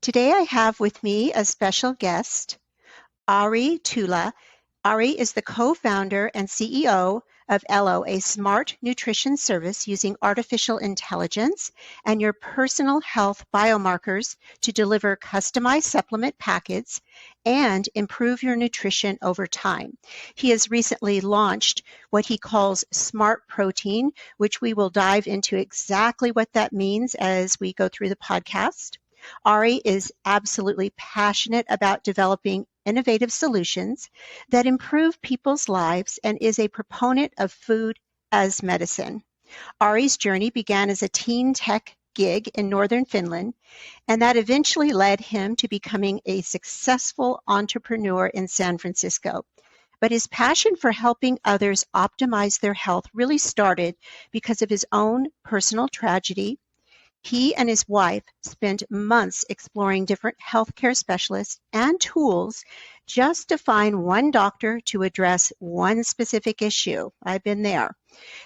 Today I have with me a special guest, Tulla. Ari is the co-founder and CEO of Elo, a smart nutrition service using artificial intelligence and your personal health biomarkers to deliver customized supplement packets and improve your nutrition over time. He has recently launched what he calls Smart Protein, which we will dive into exactly what that means as we go through the podcast. Ari is absolutely passionate about developing innovative solutions that improve people's lives and is a proponent of food as medicine. Ari's journey began as a teen tech gig in Northern Finland, and that eventually led him to becoming a successful entrepreneur in San Francisco. But his passion for helping others optimize their health really started because of his own personal tragedy. He and his wife spent months exploring different healthcare specialists and tools just to find one doctor to address one specific issue. I've been there.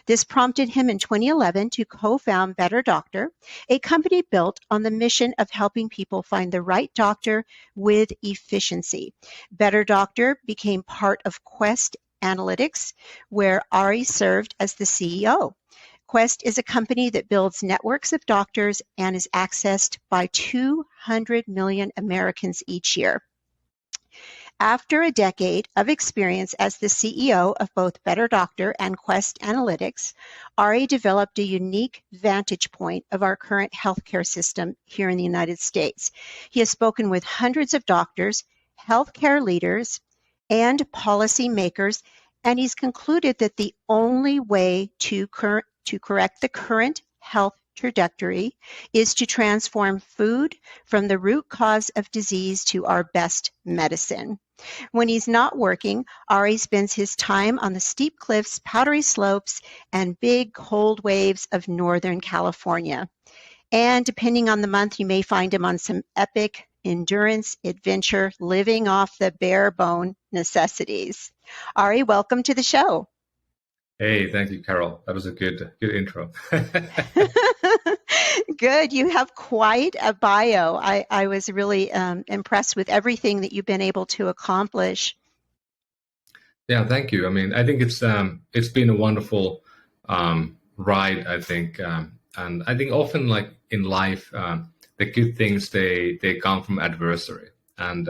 This prompted him in 2011 to co-found Better Doctor, a company built on the mission of helping people find the right doctor with efficiency. Better Doctor became part of Quest Analytics, where Ari served as the CEO. Quest is a company that builds networks of doctors and is accessed by 200 million Americans each year. After a decade of experience as the CEO of both Better Doctor and Quest Analytics, Ari developed a unique vantage point of our current healthcare system here in the United States. He has spoken with hundreds of doctors, healthcare leaders, and policymakers, and he's concluded that the only way to correct the current health trajectory is to transform food from the root cause of disease to our best medicine. When he's not working, Ari spends his time on the steep cliffs, powdery slopes, and big cold waves of Northern California. And depending on the month, you may find him on some epic endurance adventure, living off the bare bone necessities. Ari, welcome to the show. Hey, thank you, Carol. That was a good intro. Good. You have quite a bio. I was really impressed with everything that you've been able to accomplish. Yeah, thank you. I mean, I think it's been a wonderful ride, I think. And I think often, like in life, the good things, they come from adversity. And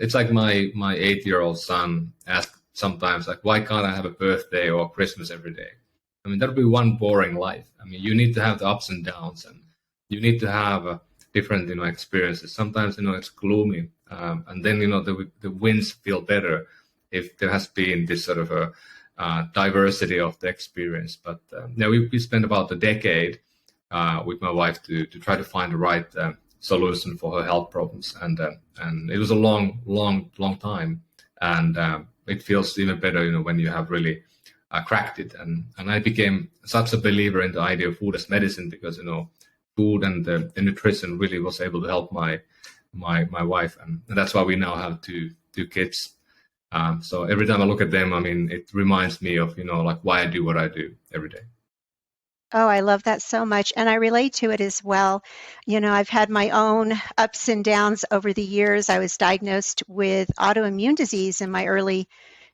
it's like my 8-year-old son asked sometimes, like, why can't I have a birthday or Christmas every day? I mean, that would be one boring life. I mean, you need to have the ups and downs, and you need to have different, experiences. Sometimes, it's gloomy, and then, the wins feel better if there has been this sort of a diversity of the experience. But we spent about a decade with my wife to try to find the right solution for her health problems, and it was a long time, and it feels even better, when you have really cracked it. And I became such a believer in the idea of food as medicine because, food and the nutrition really was able to help my wife. And that's why we now have two kids. So every time I look at them, I mean, it reminds me of, like why I do what I do every day. Oh, I love that so much. And I relate to it as well. I've had my own ups and downs over the years. I was diagnosed with autoimmune disease in my early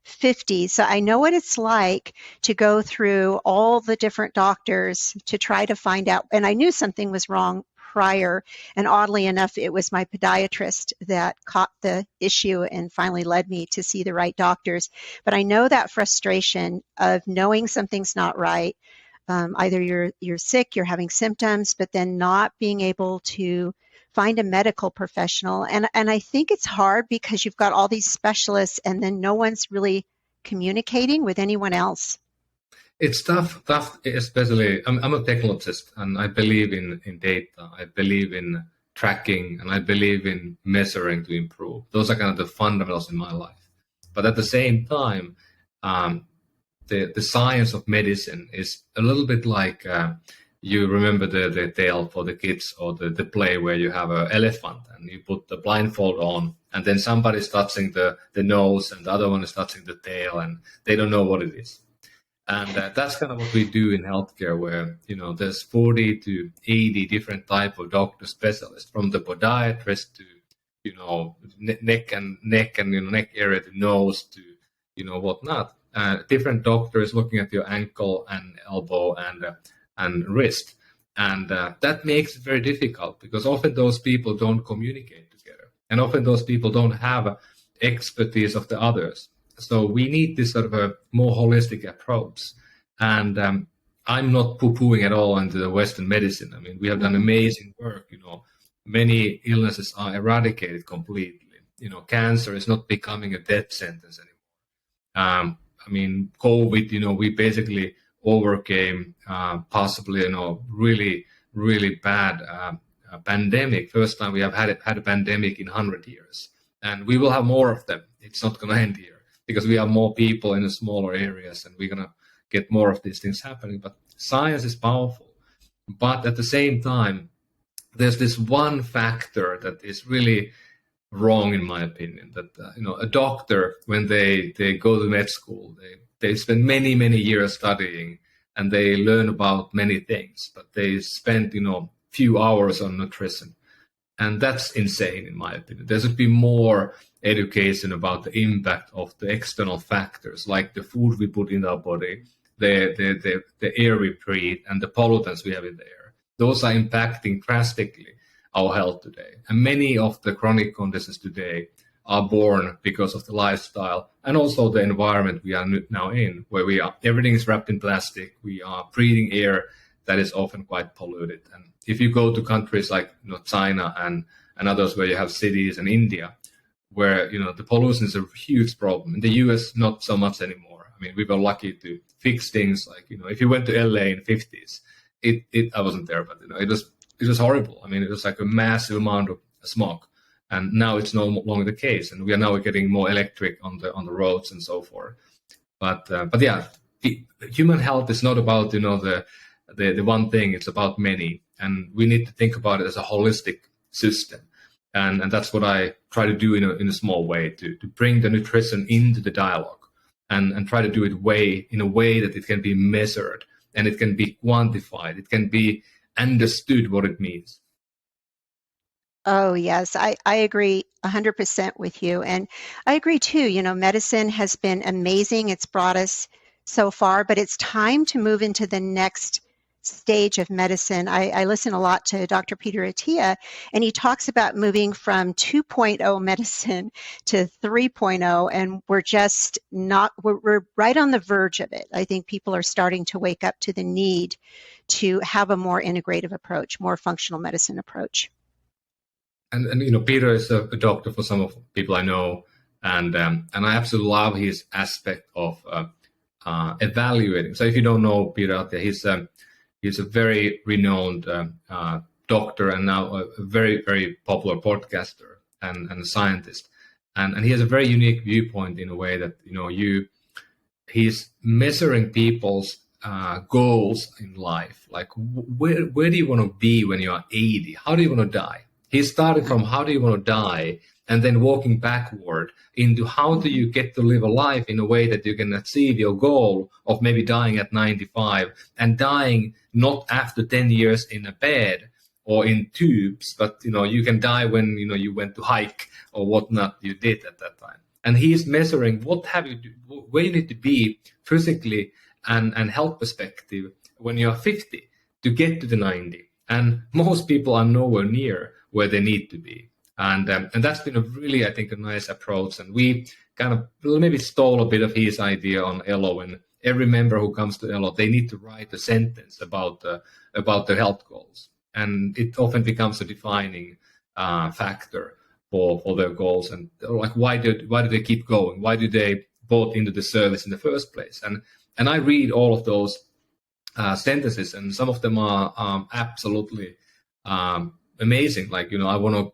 50s. So I know what it's like to go through all the different doctors to try to find out. And I knew something was wrong prior. And oddly enough, it was my podiatrist that caught the issue and finally led me to see the right doctors. But I know that frustration of knowing something's not right. Either you're sick, you're having symptoms, but then not being able to find a medical professional. And I think it's hard because you've got all these specialists and then no one's really communicating with anyone else. It's tough, especially, I'm a technologist and I believe in data. I believe in tracking and I believe in measuring to improve. Those are kind of the fundamentals in my life. But at the same time, the science of medicine is a little bit like you remember the tale for the kids or the play where you have an elephant and you put the blindfold on and then somebody's touching the nose and the other one is touching the tail and they don't know what it is. And that's kind of what we do in healthcare, where there's 40 to 80 different type of doctor specialists, from the podiatrist to neck and neck area to nose to whatnot. Different doctors looking at your ankle and elbow and wrist, and that makes it very difficult because often those people don't communicate together, and often those people don't have expertise of the others. So we need this sort of a more holistic approach. And I'm not poo-pooing at all into the Western medicine. I mean, we have done amazing work. Many illnesses are eradicated completely. Cancer is not becoming a death sentence anymore. I mean, COVID, we basically overcame possibly, really, really bad pandemic. First time we have had a pandemic in 100 years. And we will have more of them. It's not going to end here, because we have more people in the smaller areas, and we're going to get more of these things happening. But science is powerful. But at the same time, there's this one factor that is really wrong, in my opinion, that a doctor, when they go to med school, they spend many, many years studying, and they learn about many things, but they spend few hours on nutrition. And that's insane, in my opinion. There should be more education about the impact of the external factors, like the food we put in our body, the air we breathe, and the pollutants we have in the air. Those are impacting drastically our health today. And many of the chronic conditions today are born because of the lifestyle and also the environment we are now in, where everything is wrapped in plastic. We are breathing air that is often quite polluted. And if you go to countries like China and others, where you have cities, and India, where the pollution is a huge problem. In the US, not so much anymore. I mean, we were lucky to fix things like if you went to LA in the 50s, I wasn't there, but it was horrible. I mean, it was like a massive amount of smog, and now it's no longer the case, and we are now getting more electric on the roads and so forth. But yeah, human health is not about the one thing. It's about many, and we need to think about it as a holistic system. And that's what I try to do in a small way, to bring the nutrition into the dialogue, and try to do it in a way that it can be measured and it can be quantified. It can be understood what it means. Oh, yes, I agree 100% with you. And I agree too, medicine has been amazing. It's brought us so far, but it's time to move into the next stage of medicine. I listen a lot to Dr. Peter Attia, and he talks about moving from 2.0 medicine to 3.0, and we're right on the verge of it. I think people are starting to wake up to the need to have a more integrative approach, more functional medicine approach. And Peter is a doctor for some of the people I know, and I absolutely love his aspect of evaluating. So if you don't know Peter Attia, he's a very renowned doctor, and now a very, very popular podcaster and a scientist. And he has a very unique viewpoint in a way that, he's measuring people's goals in life. Like, where do you want to be when you are 80? How do you want to die? He started from how do you want to die, and then walking backward into how do you get to live a life in a way that you can achieve your goal of maybe dying at 95, and dying not after 10 years in a bed or in tubes, but you can die when you went to hike or whatnot you did at that time. And he's measuring where you need to be physically and health perspective when you're 50 to get to the 90. And most people are nowhere near where they need to be. And that's been a really, I think, a nice approach. And we kind of maybe stole a bit of his idea on Elo. And every member who comes to Elo, they need to write a sentence about their health goals. And it often becomes a defining factor for their goals. And like, why do they keep going? Why do they bought into the service in the first place? And I read all of those sentences, and some of them are absolutely amazing. Like, I want to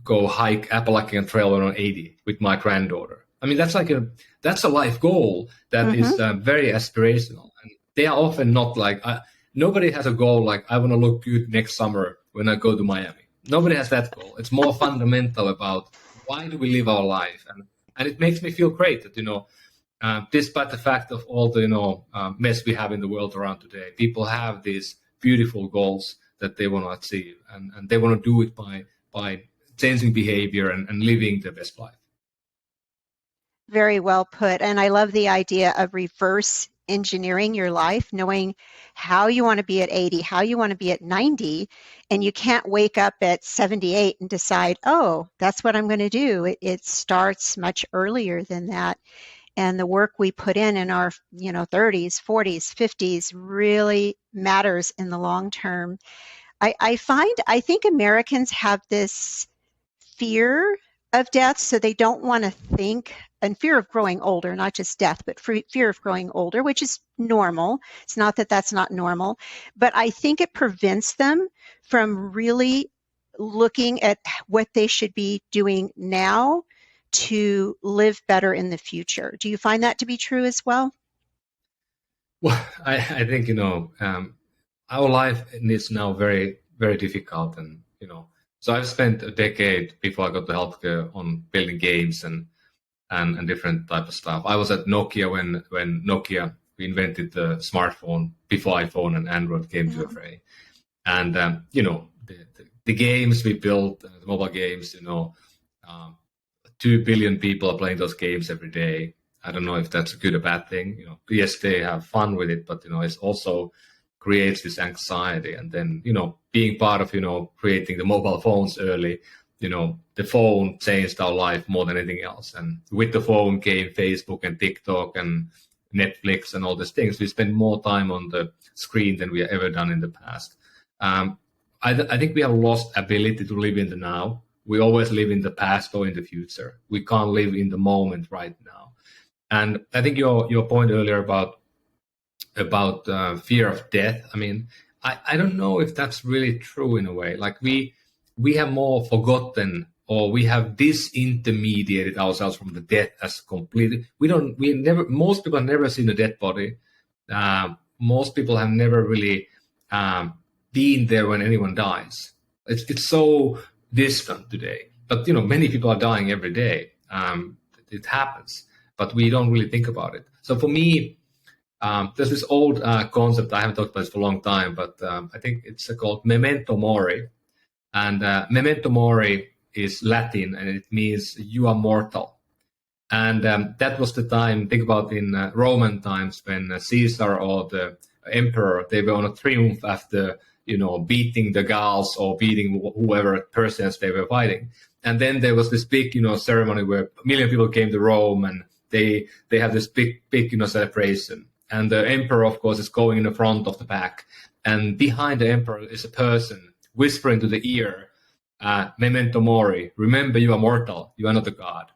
go hike Appalachian Trail when I'm 80 with my granddaughter. I mean, that's a life goal that is very aspirational. And they are often not like, nobody has a goal like, I want to look good next summer when I go to Miami. Nobody has that goal. It's more fundamental about why do we live our life. And it makes me feel great that, despite the fact of all the mess we have in the world around today, people have these beautiful goals that they want to achieve, and they want to do it by changing behavior and living the best life. Very well put. And I love the idea of reverse engineering your life, knowing how you want to be at 80, how you want to be at 90, and you can't wake up at 78 and decide, oh, that's what I'm going to do. It starts much earlier than that. And the work we put in our 30s, 40s, 50s really matters in the long term. I think Americans have this fear of death, so they don't want to think, and fear of growing older, not just death, but fear of growing older, which is normal. It's not that that's not normal, but I think it prevents them from really looking at what they should be doing now to live better in the future. Do you find that to be true as well? Well, I think, our life is now very, very difficult. And, so I've spent a decade before I got to healthcare on building games and different type of stuff. I was at Nokia when Nokia invented the smartphone before iPhone and Android came to the fray. And, the games we built, the mobile games, 2 billion people are playing those games every day. I don't know if that's a good or bad thing. Yes, they have fun with it, but it also creates this anxiety. And then being part of creating the mobile phones early, the phone changed our life more than anything else. And with the phone came Facebook and TikTok and Netflix and all these things. We spend more time on the screen than we have ever done in the past. I think we have lost ability to live in the now. We always live in the past or in the future. We can't live in the moment right now. And I think your point earlier about fear of death, I don't know if that's really true in a way. Like we have more forgotten, or we have disintermediated ourselves from the death as completely. Most people have never seen a dead body. Most people have never really been there when anyone dies. It's so distant today. But many people are dying every day. It happens, but we don't really think about it. So for me, there's this old concept, I haven't talked about this for a long time, but I think it's called memento mori. And memento mori is Latin, and it means you are mortal. And that was the time, think about in Roman times when Caesar or the emperor, they were on a triumph after, beating the Gauls or beating whoever persons they were fighting. And then there was this big, ceremony where a million people came to Rome, and they have this big, celebration. And the emperor, of course, is going in the front of the pack. And behind the emperor is a person whispering to the ear, memento mori, remember you are mortal, you are not a god.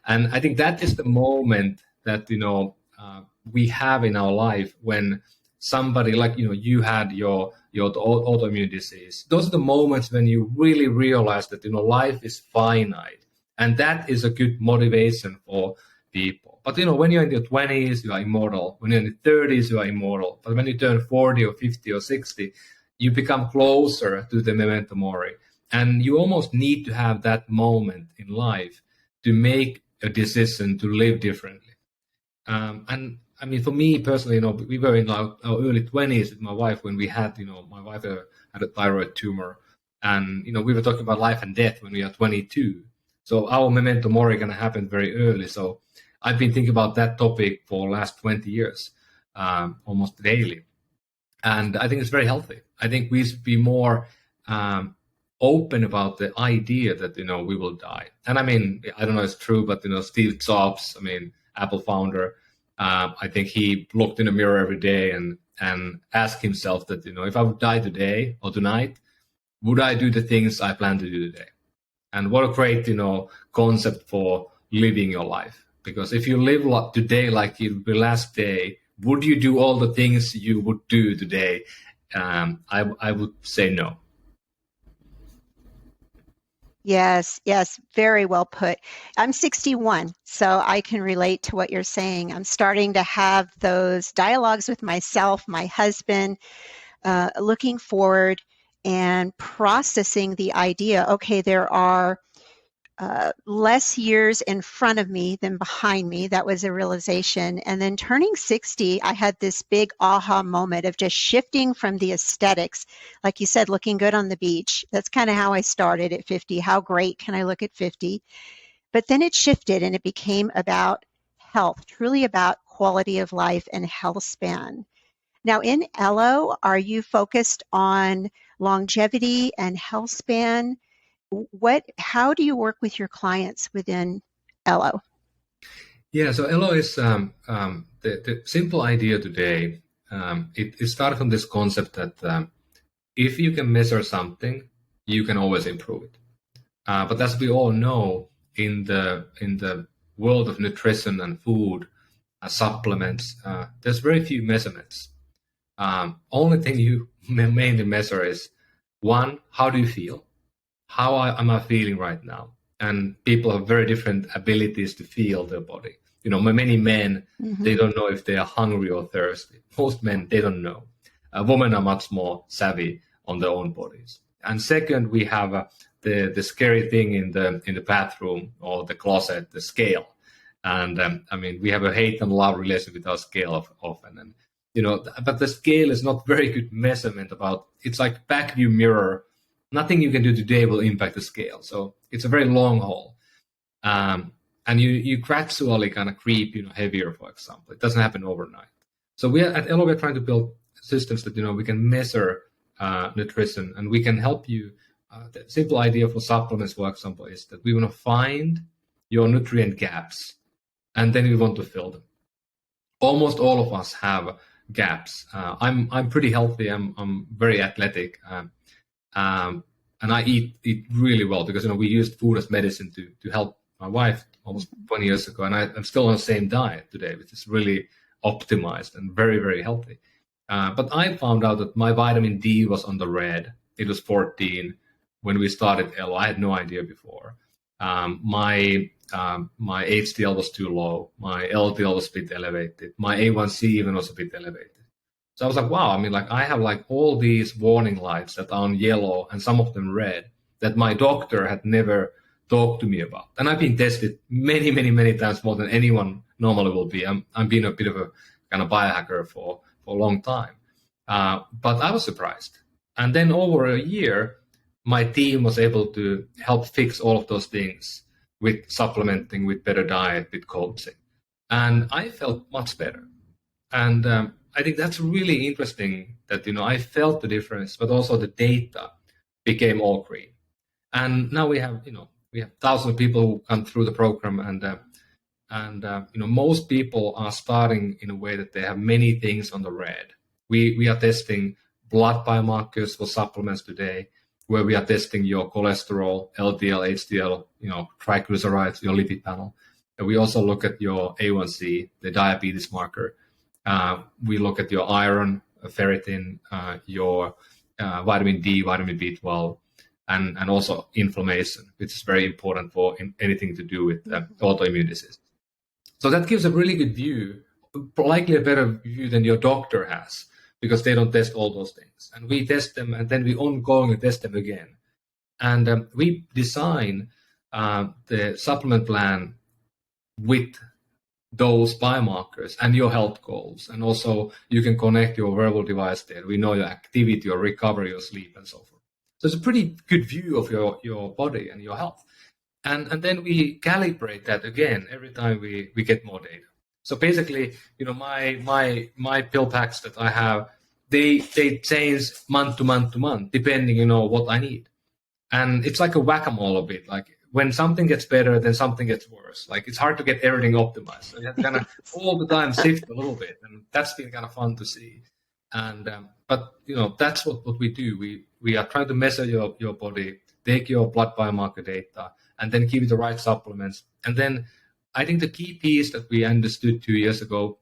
And I think that is the moment that, we have in our life when somebody like, you had your autoimmune disease. Those are the moments when you really realize that, life is finite. And that is a good motivation for people. But, when you're in your 20s, you are immortal. When you're in your 30s, you are immortal. But when you turn 40 or 50 or 60, you become closer to the memento mori. And you almost need to have that moment in life to make a decision to live differently. For me personally, we were in our early 20s with my wife when we had, my wife had a thyroid tumor. And, we were talking about life and death when we are 22. So our memento mori going to happen very early. So I've been thinking about that topic for the last 20 years, almost daily. And I think it's very healthy. I think we should be more open about the idea that, we will die. And I don't know if it's true, but, Steve Jobs, Apple founder, I think he looked in the mirror every day and asked himself that, if I would die today or tonight, would I do the things I plan to do today? And what a great, concept for living your life. Because if you live today like it would be last day, would you do all the things you would do today? I would say no. Yes, very well put. I'm 61, so I can relate to what you're saying. I'm starting to have those dialogues with myself, my husband, looking forward and processing the idea, okay, there are less years in front of me than behind me. That was a realization. And then turning 60, I had this big aha moment of just shifting from the aesthetics, like you said, looking good on the beach. That's kind of how I started at 50. How great can I look at 50? But then it shifted and it became about health, truly about quality of life and health span. Now in Elo, are you focused on longevity and health span? How do you work with your clients within Elo? Yeah, so Elo is the simple idea today. It started from this concept that if you can measure something, you can always improve it. But as we all know, in the world of nutrition and food, supplements, there's very few measurements. Only thing you mainly measure is, one, how do you feel? How am I feeling right now? And people have very different abilities to feel their body. Many men, they don't know if they are hungry or thirsty. Most men, they don't know. Women are much more savvy on their own bodies. And second, we have the scary thing in the bathroom or the closet, the scale. And we have a hate and love relationship with our scale often. And but the scale is not very good measurement about. It's like back view mirror. Nothing you can do today will impact the scale. So it's a very long haul. And you gradually kind of creep, heavier, for example. It doesn't happen overnight. So at Elo, we're trying to build systems that, we can measure nutrition, and we can help you. The simple idea for supplements, for example, is that we want to find your nutrient gaps, and then we want to fill them. Almost all of us have gaps. I'm pretty healthy. I'm very athletic. And I eat really well because we used food as medicine to help my wife almost 20 years ago, and I'm still on the same diet today, which is really optimized and very, very healthy. But I found out that my vitamin D was on the red. It was 14 when we started Elo. I had no idea before. My HDL was too low. My LDL was a bit elevated. My A1C even was a bit elevated. So I was like, wow, I have all these warning lights that are on yellow and some of them red that my doctor had never talked to me about. And I've been tested many, many, many times more than anyone normally will be. I'm being a bit of a kind of biohacker for a long time. But I was surprised. And then over a year, my team was able to help fix all of those things with supplementing, with better diet, with coaching. And I felt much better. And I think that's really interesting that, I felt the difference, but also the data became all green. And now we have thousands of people who come through the program, and most people are starting in a way that they have many things on the red. We are testing blood biomarkers for supplements today, where we are testing your cholesterol, LDL, HDL, triglycerides, your lipid panel. And we also look at your A1C, the diabetes marker. We look at your iron, ferritin, your vitamin D, vitamin B12, and also inflammation, which is very important for anything to do with autoimmune disease. So that gives a really good view, likely a better view than your doctor has, because they don't test all those things. And we test them, and then we ongoingly test them again. And we design the supplement plan with those biomarkers and your health goals. And also you can connect your wearable device there. We know your activity, your recovery, your sleep, and so forth. So it's a pretty good view of your body and your health. And then we calibrate that again every time we get more data. So basically, my pill packs that I have, they change month to month to month, depending, what I need. And it's like a whack-a-mole a bit. Like when something gets better, then something gets worse. Like it's hard to get everything optimized. So you have to kind of all the time shift a little bit. And that's been kind of fun to see. And but that's what we do. We are trying to measure your body, take your blood biomarker data, and then give you the right supplements. And then I think the key piece that we understood 2 years ago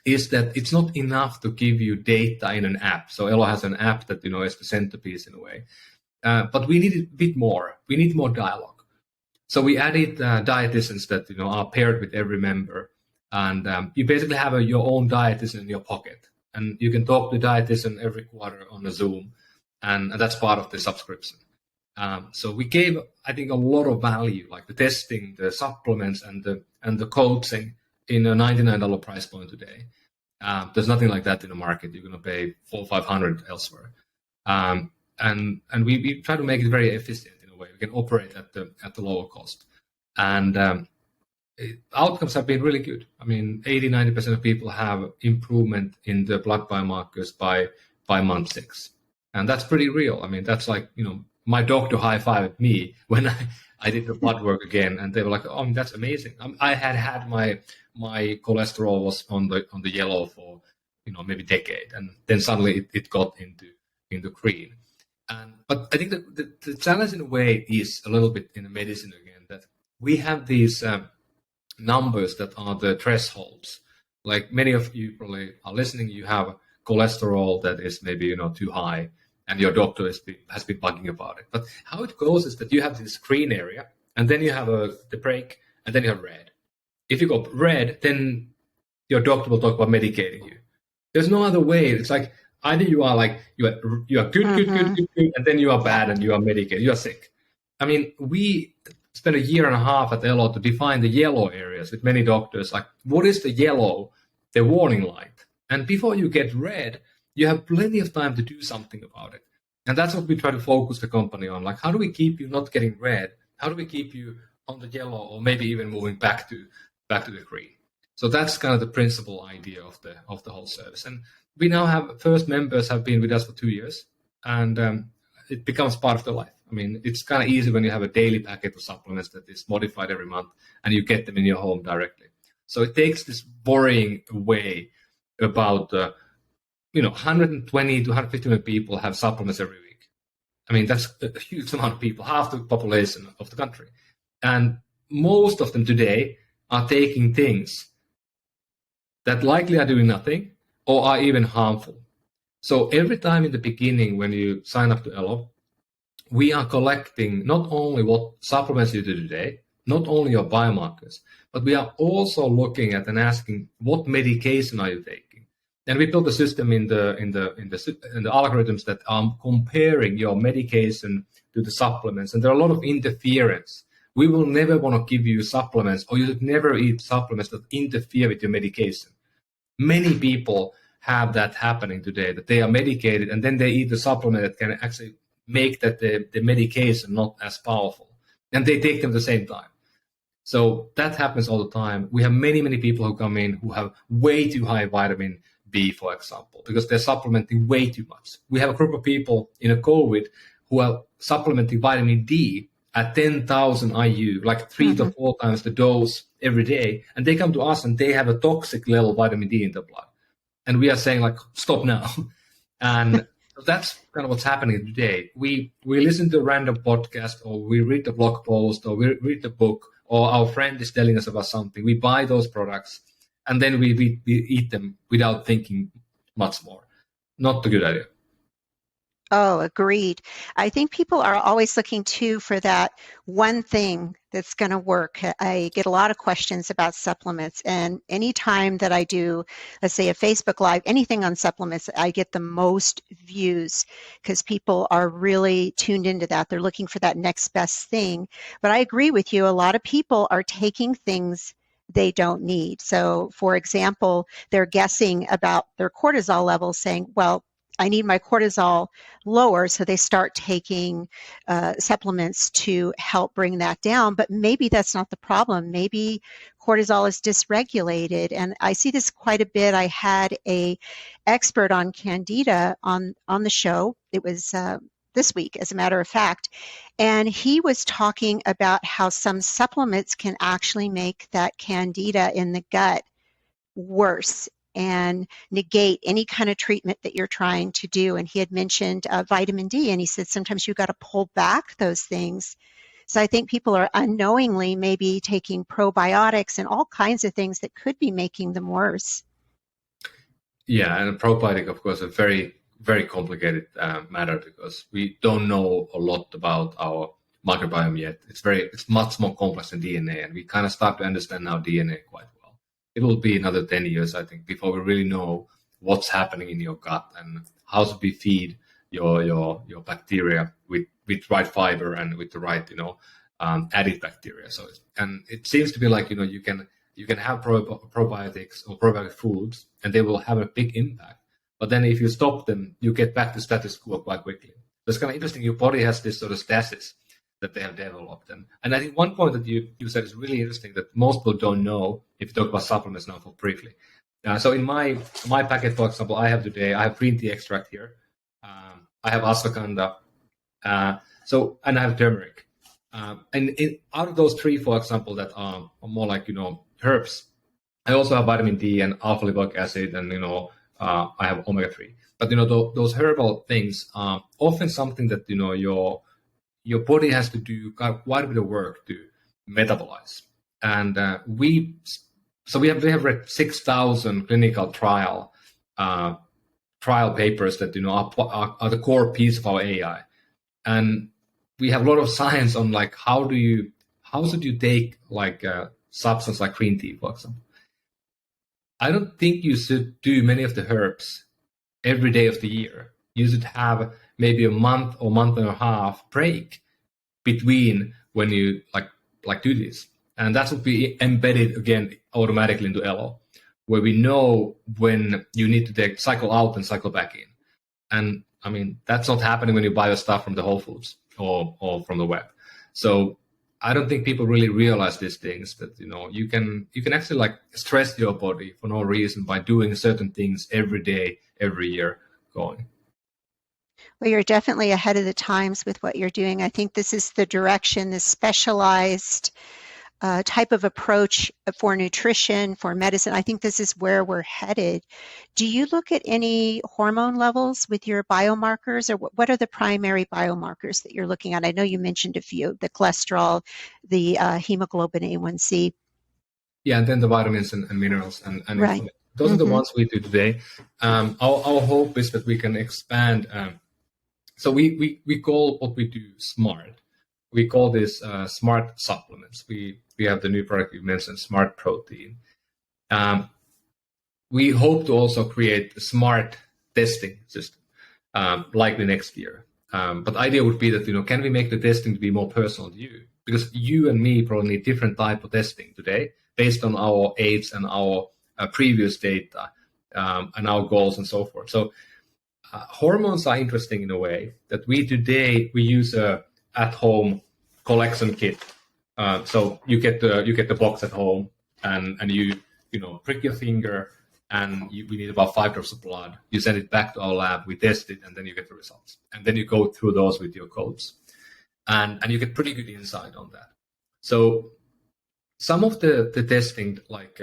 is that it's not enough to give you data in an app. So Elo has an app that is the centerpiece in a way, but we need a bit more. We need more dialogue. So we added dietitians that are paired with every member, and you basically have your own dietitian in your pocket, and you can talk to the dietitian every quarter on a Zoom, and that's part of the subscription. So we gave, I think, a lot of value, like the testing, the supplements, and the coaching in a $99 price point today. There's nothing like that in the market. You're going to pay $400-500 elsewhere. And we try to make it very efficient in a way. We can operate at the lower cost. And outcomes have been really good. I mean, 80-90% of people have improvement in the blood biomarkers by month 6. And that's pretty real. I mean, that's like, my doctor high-fived me when I did the blood work again, and they were like, "Oh, that's amazing." I had my cholesterol was on the yellow for maybe a decade, and then suddenly it got into green. But I think the challenge in a way is a little bit in the medicine again, that we have these numbers that are the thresholds. Like many of you probably are listening, you have cholesterol that is maybe too high, and your doctor has been bugging about it. But how it goes is that you have this green area, and then you have the break, and then you have red. If you go red, then your doctor will talk about medicating you. There's no other way. It's like either you are like you are good, and then you are bad and you are medicated. You are sick. I mean, we spent a year and a half at Elo to define the yellow areas with many doctors. Like, what is the yellow, the warning light? And before you get red, you have plenty of time to do something about it. And that's what we try to focus the company on. Like, how do we keep you not getting red? How do we keep you on the yellow, or maybe even moving back to the green? So that's kind of the principal idea of the whole service. And we now have first members have been with us for 2 years, and it becomes part of their life. I mean, it's kind of easy when you have a daily packet of supplements that is modified every month, and you get them in your home directly. So it takes this worrying away about 120 to 150 million people have supplements every week. I mean, that's a huge amount of people, half the population of the country. And most of them today are taking things that likely are doing nothing or are even harmful. So every time in the beginning when you sign up to Elo, we are collecting not only what supplements you do today, not only your biomarkers, but we are also looking at and asking what medication are you taking. And we built a system in the algorithms that are comparing your medication to the supplements. And there are a lot of interference. We will never want to give you supplements, or you should never eat supplements that interfere with your medication. Many people have that happening today, that they are medicated and then they eat the supplement that can actually make that the medication not as powerful. And they take them at the same time. So that happens all the time. We have many, many people who come in who have way too high vitamin B, for example, because they're supplementing way too much. We have a group of people in a COVID who are supplementing vitamin D at 10,000 IU, like 3 to 4 times the dose every day. And they come to us and they have a toxic level of vitamin D in their blood. And we are saying, like, stop now. And that's kind of what's happening today. We listen to a random podcast, or we read the blog post, or we read the book, or our friend is telling us about something. We buy those products, and then we eat them without thinking much more. Not a good idea. Oh, agreed. I think people are always looking too for that one thing that's going to work. I get a lot of questions about supplements, and anytime that I do, let's say a Facebook Live, anything on supplements, I get the most views because people are really tuned into that. They're looking for that next best thing. But I agree with you. A lot of people are taking things they don't need. So, for example, they're guessing about their cortisol levels, saying, well, I need my cortisol lower, so they start taking supplements to help bring that down. But maybe that's not the problem. Maybe cortisol is dysregulated, and I see this quite a bit. I had a expert on Candida on the show. It was this week, as a matter of fact, and he was talking about how some supplements can actually make that Candida in the gut worse and negate any kind of treatment that you're trying to do. And he had mentioned vitamin D, and he said sometimes you got to pull back those things. So I think people are unknowingly maybe taking probiotics and all kinds of things that could be making them worse. Yeah, and a probiotic, of course, a very, very complicated matter, because we don't know a lot about our microbiome yet. It's much more complex than DNA, and we kind of start to understand now DNA quite well. It will be another 10 years, I think, before we really know what's happening in your gut and how to feed your bacteria with right fiber and with the right added bacteria. So and it seems to be like you can have probiotics or probiotic foods and they will have a big impact. But then if you stop them, you get back to status quo quite quickly. So it's kind of interesting. Your body has this sort of stasis that they have developed. And I think one point that you said is really interesting that most people don't know if you talk about supplements now for briefly. So in my packet, for example, I have green tea extract here. I have ashwagandha. And I have turmeric. And out of those three, for example, that are more like, herbs, I also have vitamin D and alpha lipoic acid and, I have omega-3. But, those herbal things are often something that, your body has to do quite a bit of work to metabolize. And we have read 6,000 clinical trial papers that are the core piece of our AI, and we have a lot of science on like how should you take like a substance like green tea, for example. I don't think you should do many of the herbs every day of the year. You should have maybe a month or month and a half break between when you like do this. And that would be embedded again automatically into Elo, where we know when you need to cycle out and cycle back in. And I mean, that's not happening when you buy your stuff from the Whole Foods or from the web. So I don't think people really realize these things, that you can actually like stress your body for no reason by doing certain things every day, every year going. Well, you're definitely ahead of the times with what you're doing. I think this is the direction, this specialized type of approach for nutrition, for medicine. I think this is where we're headed. Do you look at any hormone levels with your biomarkers, or what are the primary biomarkers that you're looking at? I know you mentioned a few, the cholesterol, the hemoglobin A1C. Yeah, and then the vitamins and minerals. And right. Those are the ones we do today. Our hope is that we can expand. So we call what we do smart. We call this smart supplements. We have the new product you mentioned, Smart Protein. We hope to also create a smart testing system, likely next year. But the idea would be that, can we make the testing to be more personal to you? Because you and me probably need different type of testing today based on our age and our previous data and our goals and so forth. So hormones are interesting in a way that we use a at-home collection kit. So you get the box at home, and you prick your finger, and we need about 5 drops of blood. You send it back to our lab, we test it, and then you get the results. And then you go through those with your codes, and you get pretty good insight on that. So some of the testing, like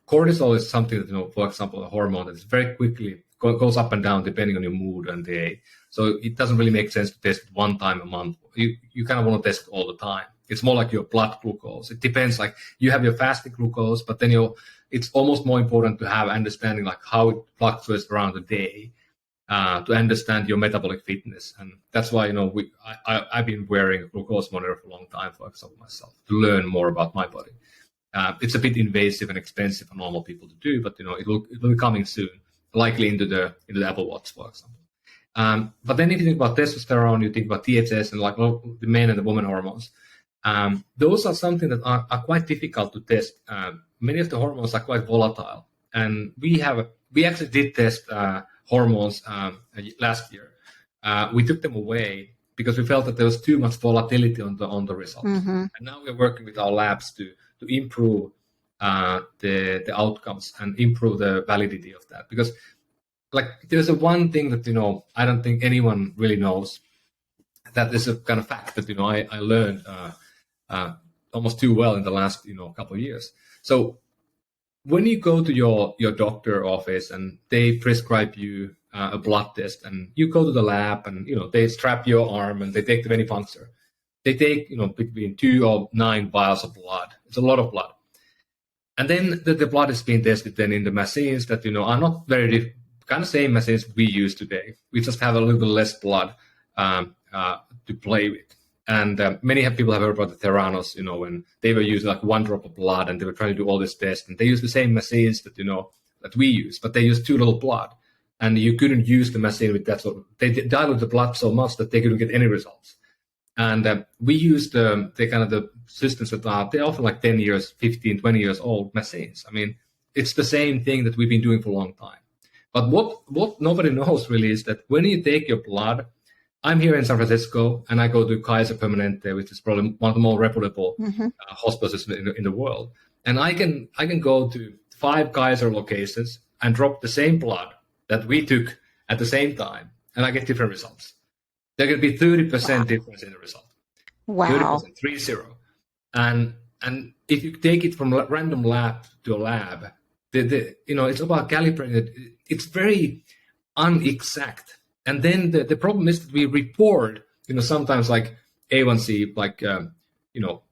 cortisol, is something that for example, a hormone that is very quickly goes up and down depending on your mood and the age. So it doesn't really make sense to test it one time a month. You kind of want to test it all the time. It's more like your blood glucose. It depends, like you have your fasting glucose, but then it's almost more important to have understanding like how it fluctuates around the day to understand your metabolic fitness. And that's why, I've been wearing a glucose monitor for a long time, for example, myself, to learn more about my body. It's a bit invasive and expensive for normal people to do, but it will be coming soon, likely into the Apple Watch, for example. But then if you think about testosterone, you think about THS and the men and the women hormones. Those are something that are quite difficult to test. Many of the hormones are quite volatile, and we actually did test hormones last year. We took them away because we felt that there was too much volatility on the results. Mm-hmm. And now we're working with our labs to improve the outcomes and improve the validity of that. Because there's one thing that I don't think anyone really knows. That is a kind of fact that I learned almost too well in the last couple of years. So when you go to your doctor office and they prescribe you a blood test, and you go to the lab and they strap your arm and they take the venipuncture, they take between 2 or 9 vials of blood. It's a lot of blood, and then the blood is being tested then in the machines that are not very kind of same machines we use today. We just have a little bit less blood to play with. And many people have heard about the Theranos, when they were using 1 drop of blood and they were trying to do all this tests, and they use the same machines that that we use, but they use too little blood. and you couldn't use the machine with that. So they diluted the blood so much that they couldn't get any results. And we used the kind of the systems that they're often like 10 years, 15, 20 years old machines. I mean, it's the same thing that we've been doing for a long time. But what nobody knows really is that when you take your blood, I'm here in San Francisco and I go to Kaiser Permanente, which is probably one of the more reputable hospitals in the world. And I can go to 5 Kaiser locations and drop the same blood that we took at the same time, and I get different results. There can be 30% difference in the result. Wow. 30%, 30. And if you take it from a random lab to a lab, it's about calibrating it. It's very unexact. And then the problem is that we report, sometimes like A1C, like,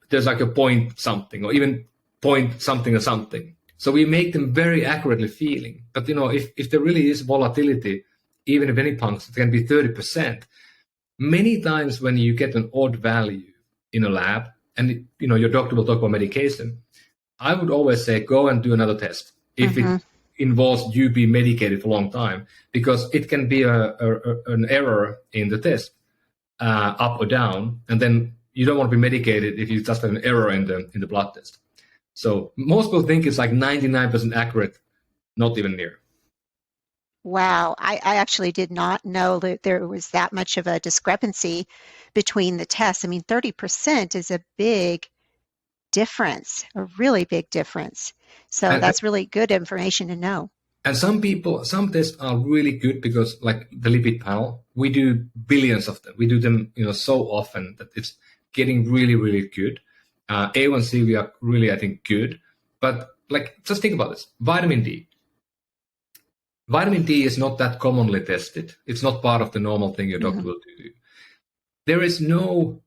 there's like a point something or even point something or something. So we make them very accurately feeling. But, if there really is volatility, even if any punks, it can be 30%. Many times when you get an odd value in a lab, and, your doctor will talk about medication, I would always say, go and do another test if it involves you being medicated for a long time, because it can be an error in the test, up or down, and then you don't want to be medicated if you just have an error in the blood test. So most people think it's like 99% accurate, not even near. Wow, I actually did not know that there was that much of a discrepancy between the tests. I mean, 30% is a big difference, a really big difference. So that's really good information to know. And some tests are really good because, like the lipid panel, we do billions of them. We do them, so often that it's getting really, really good. A1C, we are really, I think, good. But just think about this. Vitamin D. Vitamin D is not that commonly tested. It's not part of the normal thing your doctor will do. There's no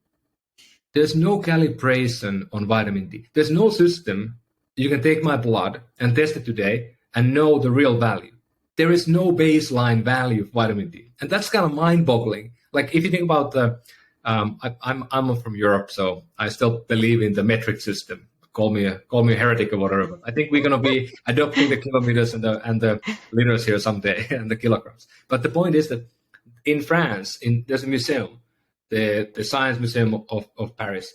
calibration on vitamin D. There's no system you can take my blood and test it today and know the real value. There is no baseline value of vitamin D. And that's kind of mind-boggling. Like if you think about I'm from Europe, so I still believe in the metric system. Call me a heretic or whatever. But I think we're going to be adopting the kilometers and the liters here someday and the kilograms. But the point is that in France, there's a museum, the Science Museum of Paris.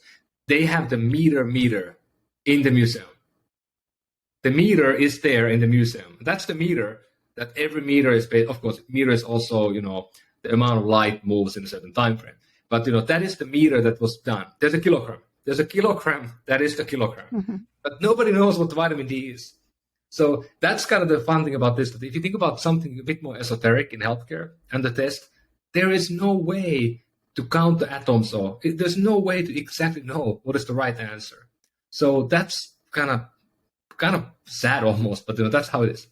They have the meter in the museum. The meter is there in the museum. That's the meter that every meter is based. Of course, meter is also the amount of light moves in a certain time frame. But that is the meter that was done. There's a kilogram. There's a kilogram. That is the kilogram. But nobody knows what the vitamin D is. So that's kind of the fun thing about this. That if you think about something a bit more esoteric in healthcare and the test, there is no way to count the atoms, or there's no way to exactly know what is the right answer. So that's kind of sad almost, but that's how it is.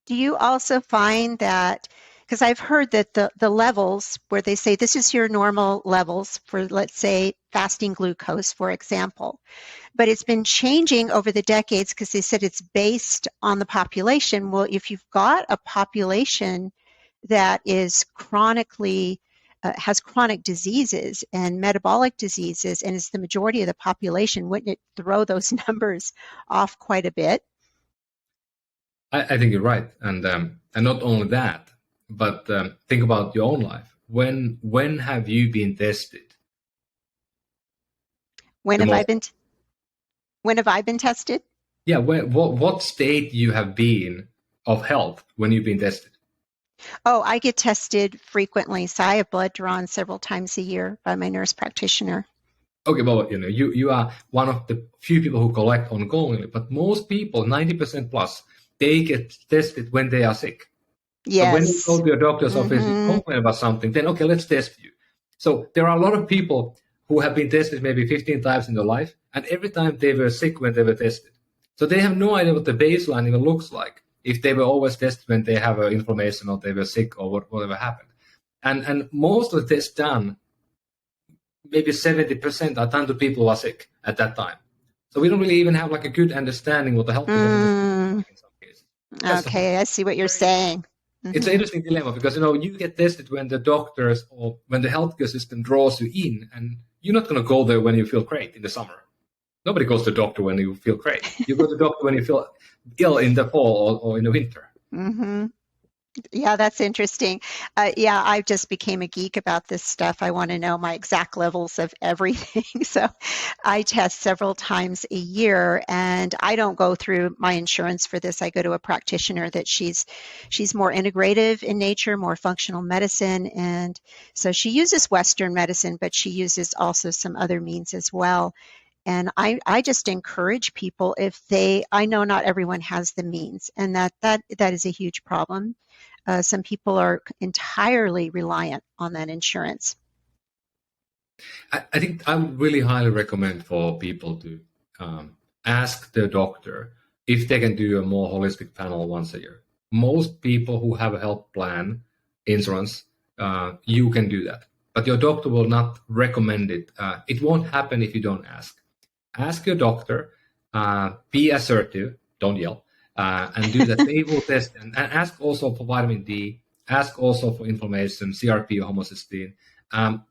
Do you also find that, because I've heard that the levels where they say this is your normal levels for, let's say, fasting glucose, for example, but it's been changing over the decades because they said it's based on the population. Well, if you've got a population that is chronically, has chronic diseases and metabolic diseases, and it's the majority of the population, wouldn't it throw those numbers off quite a bit? I think you're right. And not only that, but think about your own life. When have you been tested? When have I been tested? Yeah, what state you have been of health when you've been tested? Oh, I get tested frequently. So I have blood drawn several times a year by my nurse practitioner. Okay, well, you are one of the few people who collect ongoingly, but most people, 90% plus, they get tested when they are sick. Yes. So when you go to your doctor's office and complain about something, then okay, let's test you. So there are a lot of people who have been tested maybe 15 times in their life, and every time they were sick when they were tested. So they have no idea what the baseline even looks like if they were always tested when they have an inflammation or they were sick or whatever happened. And most of the tests done, maybe 70% are done to people who are sick at that time. So we don't really even have like a good understanding what the health is in some cases. Okay, I see what you're saying. It's an interesting dilemma because, you get tested when the doctors or when the healthcare system draws you in, and you're not going to go there when you feel great in the summer. Nobody goes to the doctor when you feel great. You go to the doctor when you feel ill in the fall or in the winter. Yeah, that's interesting. Yeah, I just became a geek about this stuff. I want to know my exact levels of everything. So I test several times a year, and I don't go through my insurance for this. I go to a practitioner that she's more integrative in nature, more functional medicine, and so she uses Western medicine, but she uses also some other means as well. And I just encourage people if they, I know not everyone has the means, and that is a huge problem. Some people are entirely reliant on that insurance. I think I would really highly recommend for people to ask their doctor if they can do a more holistic panel once a year. Most people who have a health plan insurance, you can do that, but your doctor will not recommend it. It won't happen if you don't ask. Ask your doctor, be assertive, don't yell, and do that. They will test and ask also for vitamin D, ask also for inflammation, CRP or homocysteine.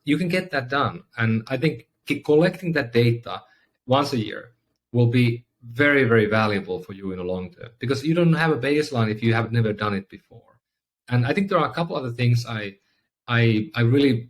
You can get that done. And I think collecting that data once a year will be very, very valuable for you in the long term because you don't have a baseline if you have never done it before. And I think there are a couple other things I really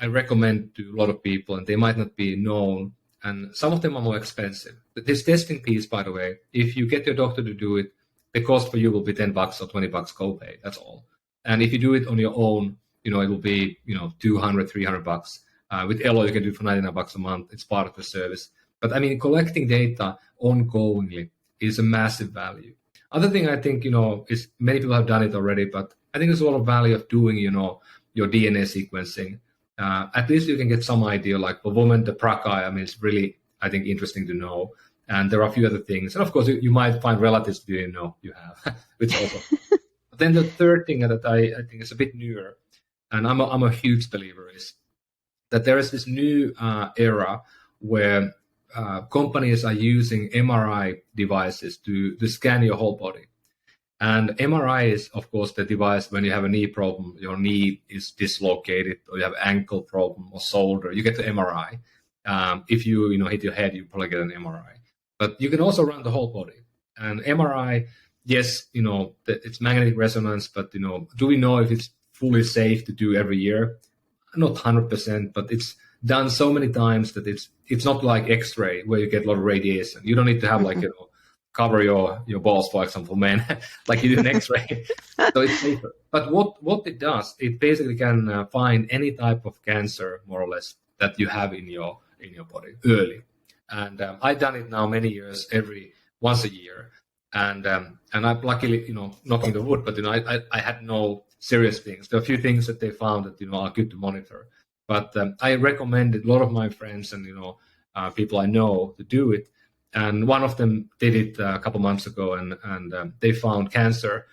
I recommend to a lot of people, and they might not be known, and some of them are more expensive. This testing piece, by the way, if you get your doctor to do it, the cost for you will be $10 or $20 copay. That's all. And if you do it on your own, it will be 200, $300. With Elo, you can do it for $99 a month. It's part of the service. But I mean, collecting data ongoingly is a massive value. Other thing I think is many people have done it already, but I think there's a lot of value of doing your DNA sequencing. At least you can get some idea. Like for women, the BRCA, I mean, it's really, I think, interesting to know. And there are a few other things. And of course, you might find relatives you didn't know you have, which also. But then the third thing that I think is a bit newer, and I'm a huge believer, is that there is this new era where companies are using MRI devices to scan your whole body. And MRI is, of course, the device when you have a knee problem, your knee is dislocated, or you have ankle problem or shoulder, you get the MRI. If you hit your head, you probably get an MRI. But you can also run the whole body. And MRI, yes, it's magnetic resonance, but do we know if it's fully safe to do every year? Not 100%, but it's done so many times that it's not like X-ray where you get a lot of radiation. You don't need to have cover your balls, for example, men, like you do an X-ray. So it's safer. But what it does, it basically can find any type of cancer, more or less, that you have in your body early. And I've done it now many years, once a year. And I'm luckily, knocking the wood, but I had no serious things. There are a few things that they found that are good to monitor. But I recommended a lot of my friends and people I know to do it. And one of them did it a couple months ago, and they found cancer,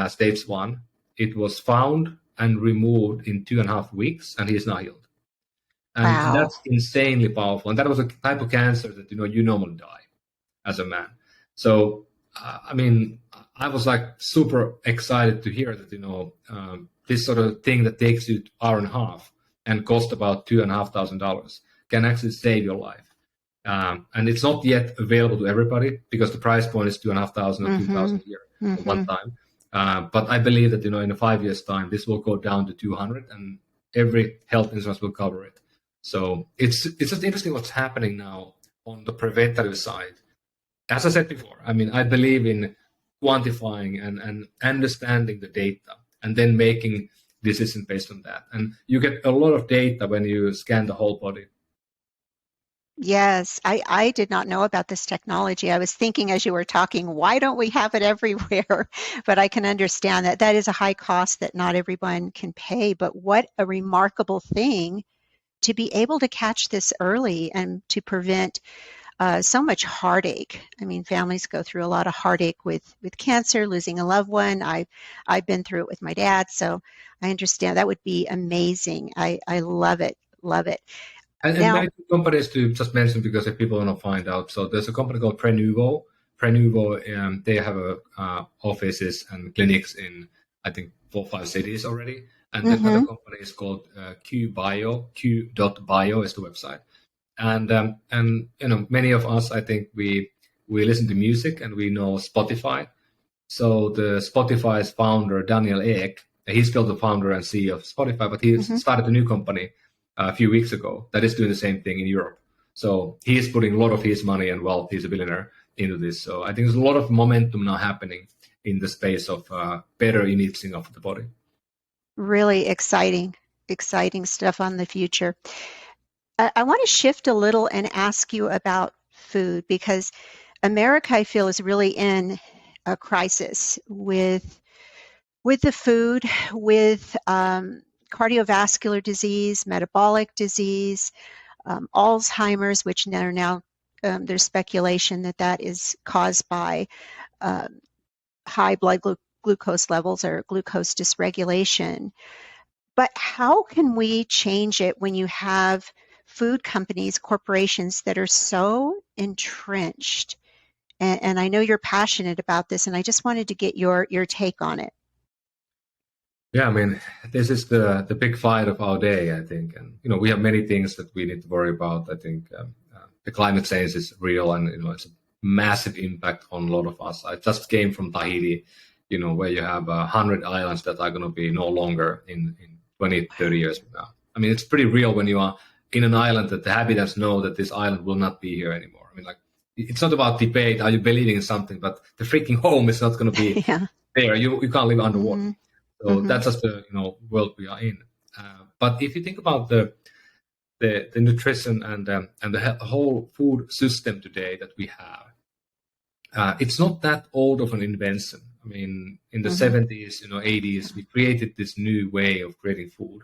stage 1. It was found and removed in 2.5 weeks, and he's now healed. And Wow. that's insanely powerful. And that was a type of cancer that you normally die as a man. So I mean, I was like super excited to hear that this sort of thing that takes you 1.5 hours and cost about $2,500 can actually save your life. And it's not yet available to everybody because the price point is 2,500 or 2,000 a year for one time. But I believe that in 5 years' time, this will go down to 200, and every health insurance will cover it. So it's just interesting what's happening now on the preventative side. As I said before, I mean, I believe in quantifying and understanding the data and then making decisions based on that. And you get a lot of data when you scan the whole body. Yes, I did not know about this technology. I was thinking as you were talking, why don't we have it everywhere? But I can understand that that is a high cost that not everyone can pay. But what a remarkable thing to be able to catch this early and to prevent so much heartache. I mean, families go through a lot of heartache with cancer, losing a loved one. I've been through it with my dad, so I understand. That would be amazing. I love it, love it. And Now, maybe companies to just mention because if people want to find out. So there's a company called Prenuvo. Prenuvo, they have offices and clinics in, I think, 4 or 5 cities already. And the other company is called Q.bio. Q.bio is the website. And many of us, I think, we listen to music and we know Spotify. So the Spotify's founder, Daniel Ek, he's still the founder and CEO of Spotify, but he started a new company a few weeks ago that is doing the same thing in Europe. So he is putting a lot of his money and wealth, he's a billionaire, into this. So I think there's a lot of momentum now happening in the space of better imaging of the body. Really exciting stuff on the future. I want to shift a little and ask you about food, because America, I feel, is really in a crisis with the food, with cardiovascular disease, metabolic disease, Alzheimer's, which now there's speculation that is caused by high blood glucose levels or glucose dysregulation. But how can we change it when you have food companies, corporations that are so entrenched? And I know you're passionate about this, and I just wanted to get your take on it. Yeah, I mean, this is the big fight of our day, I think. And, we have many things that we need to worry about. I think the climate change is real, and, it's a massive impact on a lot of us. I just came from Tahiti, where you have 100 islands that are going to be no longer in 20, 30 years from now. I mean, it's pretty real when you are in an island that the inhabitants know that this island will not be here anymore. I mean, like, it's not about debate, are you believing in something, but the freaking home is not going to be there. You can't live underwater. So that's just the world we are in. But if you think about the nutrition and the whole food system today that we have, it's not that old of an invention. I mean, in the 70s, 80s, we created this new way of creating food.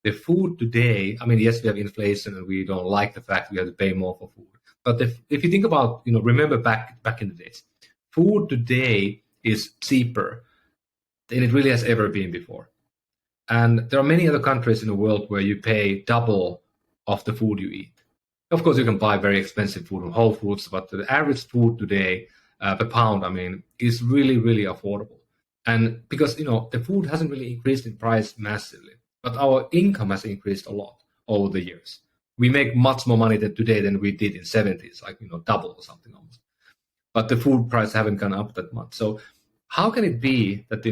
The food today, I mean, yes, we have inflation and we don't like the fact we have to pay more for food. But if you think about, remember back in the days, food today is cheaper than it really has ever been before. And there are many other countries in the world where you pay double of the food you eat. Of course, you can buy very expensive food from Whole Foods, but the average food today per pound, I mean, is really, really affordable. And because, the food hasn't really increased in price massively, but our income has increased a lot over the years. We make much more money today than we did in 70s, like, double or something almost. But the food price haven't gone up that much. So how can it be that,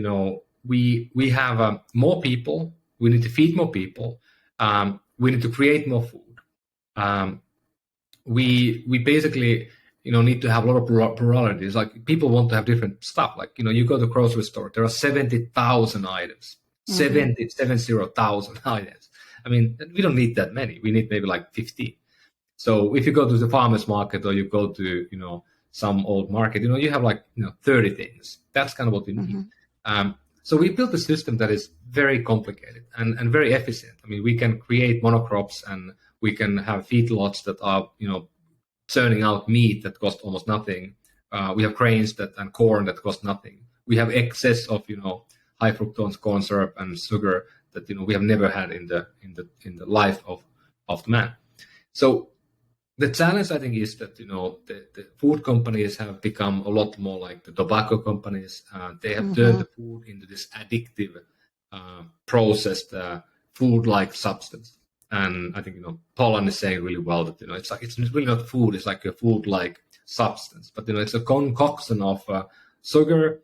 we have more people, we need to feed more people, we need to create more food. We basically, need to have a lot of pluralities. Like, people want to have different stuff. Like, you go to the grocery store, there are 70,000 items, 70,000 items. I mean, we don't need that many. We need maybe like 50. So if you go to the farmer's market or you go to, some old market, you have like, 30 things. That's kind of what you need. So we built a system that is very complicated and very efficient. I mean, we can create monocrops and we can have feedlots that are, churning out meat that cost almost nothing. We have grains and corn that cost nothing. We have excess of, high fructose corn syrup and sugar that, we have never had in the life of the man. So the challenge, I think, is that, the food companies have become a lot more like the tobacco companies. They have turned the food into this addictive, processed, food-like substance. And I think, Poland is saying really well that, it's really not food, it's like a food-like substance. But, it's a concoction of sugar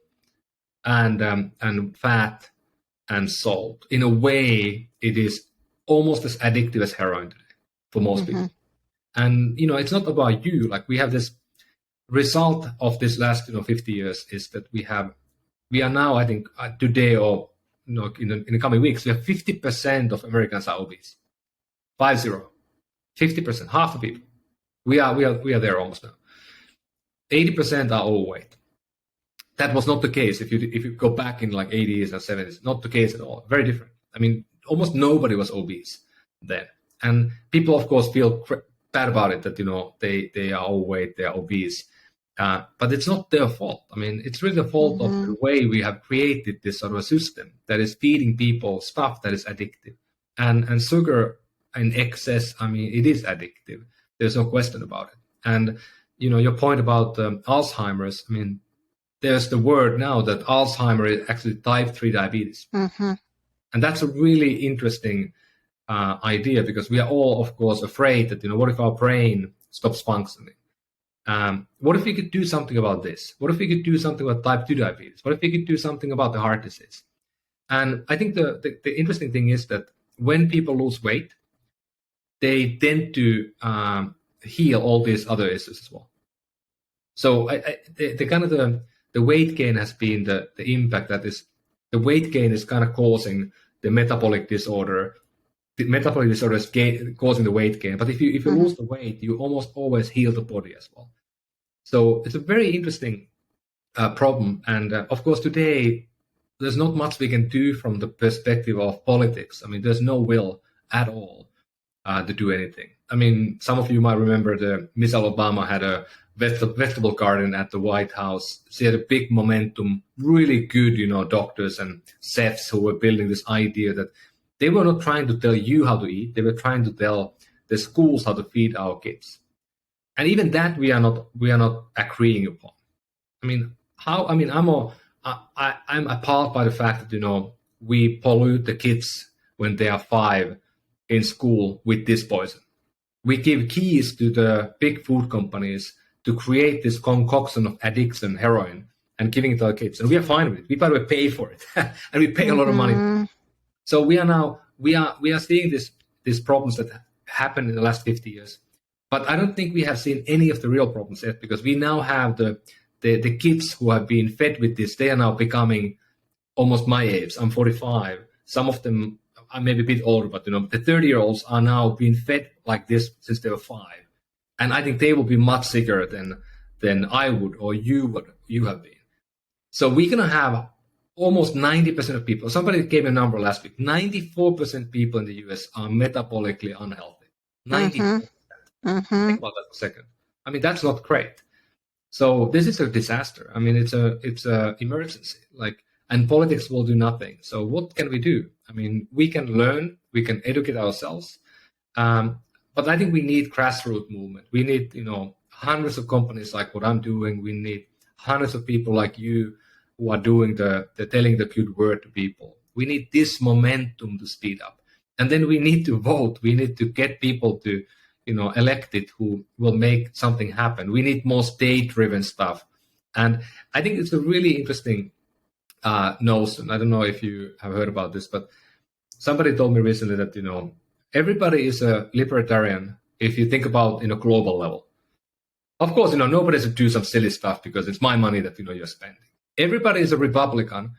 and fat and salt. In a way, it is almost as addictive as heroin today for most people. And, it's not about you. Like, we have this result of this last, 50 years is that we are now, I think, today or, in the coming weeks, we have 50% of Americans are obese. 50%, half the people. We are there almost now. 80% are overweight. That was not the case if you go back in like 80s and 70s. Not the case at all. Very different. I mean, almost nobody was obese then. And people, of course, feel bad about it that, they are overweight, they are obese. But it's not their fault. I mean, it's really the fault of the way we have created this sort of a system that is feeding people stuff that is addictive. And sugar in excess, I mean, it is addictive. There's no question about it. And, your point about Alzheimer's, I mean, there's the word now that Alzheimer's is actually type 3 diabetes. And that's a really interesting idea, because we are all, of course, afraid that, what if our brain stops functioning? What if we could do something about this? What if we could do something about type 2 diabetes? What if we could do something about the heart disease? And I think the interesting thing is that when people lose weight, they tend to heal all these other issues as well. So the kind of the weight gain has been the impact that is, the weight gain is kind of causing the metabolic disorder. The metabolic disorder is causing the weight gain. But if you lose the weight, you almost always heal the body as well. So it's a very interesting problem. And of course, today, there's not much we can do from the perspective of politics. I mean, there's no will at all to do anything. I mean, some of you might remember Michelle Obama had a vegetable garden at the White House. She had a big momentum, really good, doctors and chefs who were building this idea that they were not trying to tell you how to eat. They were trying to tell the schools how to feed our kids. And even that we are not agreeing upon. I mean, I'm appalled by the fact that, we pollute the kids when they are 5 in school with this poison. We give keys to the big food companies to create this concoction of addiction, heroin, and giving it to our kids. And we are fine with it. We, by the way, pay for it. And we pay a lot of money. So we are seeing these problems that happened in the last 50 years. But I don't think we have seen any of the real problems yet, because we now have the kids who have been fed with this. They are now becoming almost my age. I'm 45. Some of them are maybe a bit older, but the 30-year-olds are now being fed like this since they were 5. And I think they will be much sicker than I would or you have been. So we're going to have almost 90% of people. Somebody gave a number last week. 94% people in the US are metabolically unhealthy. 94%. Think about that for a second. I mean, that's not great. So this is a disaster. I mean, it's a emergency. And politics will do nothing. So what can we do? I mean, we can learn, we can educate ourselves, but I think we need grassroots movement. We need, hundreds of companies like what I'm doing. We need hundreds of people like you who are doing the telling the good word to people. We need this momentum to speed up, and then we need to vote. We need to get people to, elected who will make something happen. We need more state-driven stuff, and I think it's a really interesting notion. I don't know if you have heard about this, but somebody told me recently that, everybody is a libertarian if you think about in a global level. Of course, nobody should do some silly stuff because it's my money that, you're spending. Everybody is a Republican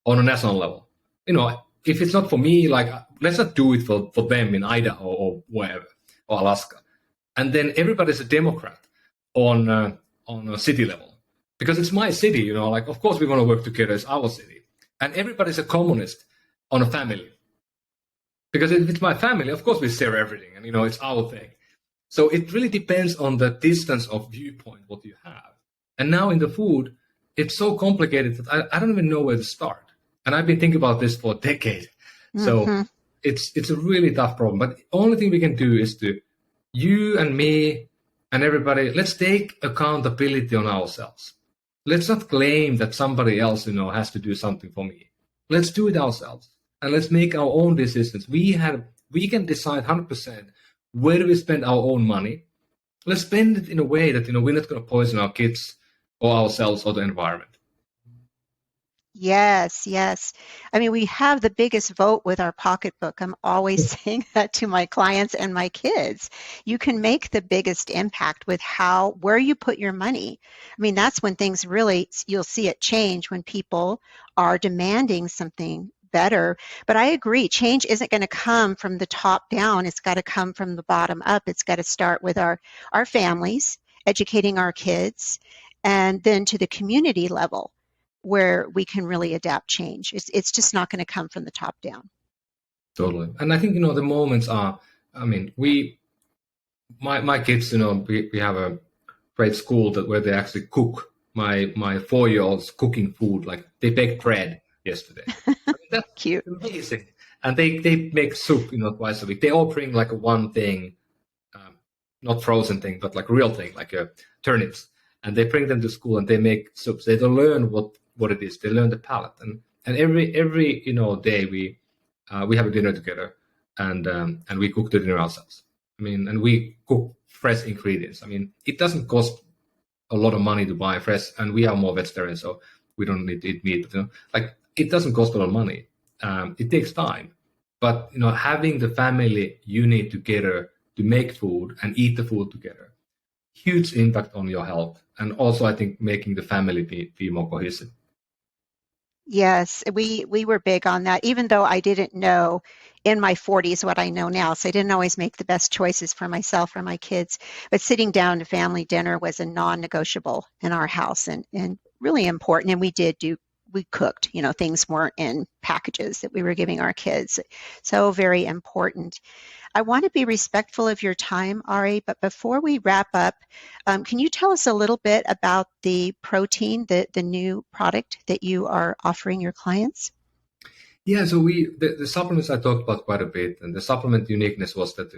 on a national level. If it's not for me, let's not do it for them in Idaho or wherever, or Alaska. And then everybody's a Democrat on a city level. Because it's my city, of course we want to work together, it's our city. And everybody's a communist on a family. Because if it's my family, of course we share everything, and it's our thing. So it really depends on the distance of viewpoint, what you have. And now in the food, it's so complicated that I don't even know where to start. And I've been thinking about this for a decade. So it's a really tough problem. But the only thing we can do is to, you and me and everybody, let's take accountability on ourselves. Let's not claim that somebody else, has to do something for me. Let's do it ourselves, and let's make our own decisions. We can decide 100% where do we spend our own money. Let's spend it in a way that, we're not going to poison our kids or ourselves or the environment. Yes, yes. I mean, we have the biggest vote with our pocketbook. I'm always saying that to my clients and my kids. You can make the biggest impact with where you put your money. I mean, that's when things really, you'll see it change, when people are demanding something better. But I agree, change isn't going to come from the top down. It's got to come from the bottom up. It's got to start with our families, educating our kids, and then to the community level, where we can really adapt change. It's just not going to come from the top down. Totally. And I think, the moments are, I mean, my kids, we have a great school where they actually cook. My 4-year-old's cooking food, like they baked bread yesterday. I mean, that's cute. Amazing. And they make soup, twice a week. They all bring like one thing, not frozen thing, but like real thing, like turnips. And they bring them to school and they make soups. They don't learn what it is. They learn the palate. And every day we have a dinner together, and we cook the dinner ourselves. I mean, and we cook fresh ingredients. I mean, it doesn't cost a lot of money to buy fresh, and we are more vegetarian, so we don't need to eat meat. But, like it doesn't cost a lot of money. It takes time, but having the family unit together to make food and eat the food together, huge impact on your health, and also I think making the family be more cohesive. Yes, we were big on that, even though I didn't know in my 40s what I know now. So I didn't always make the best choices for myself or my kids. But sitting down to family dinner was a non-negotiable in our house and really important. And we cooked, things weren't in packages that we were giving our kids. So very important. I want to be respectful of your time, Ari, but before we wrap up, can you tell us a little bit about the protein, the new product that you are offering your clients? Yeah, so the supplements I talked about quite a bit, and the supplement uniqueness was that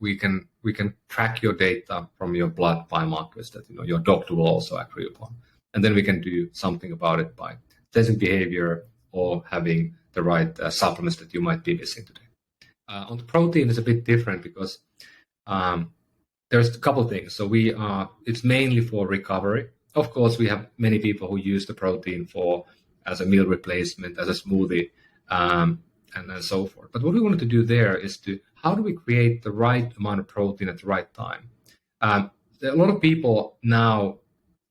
we can track your data from your blood biomarkers that your doctor will also agree upon, and then we can do something about it by testing behavior or having the right supplements that you might be missing today. On the protein, it's a bit different because there's a couple of things. So it's mainly for recovery. Of course, we have many people who use the protein as a meal replacement, as a smoothie, and so forth. But what we wanted to do there is how do we create the right amount of protein at the right time? There are a lot of people now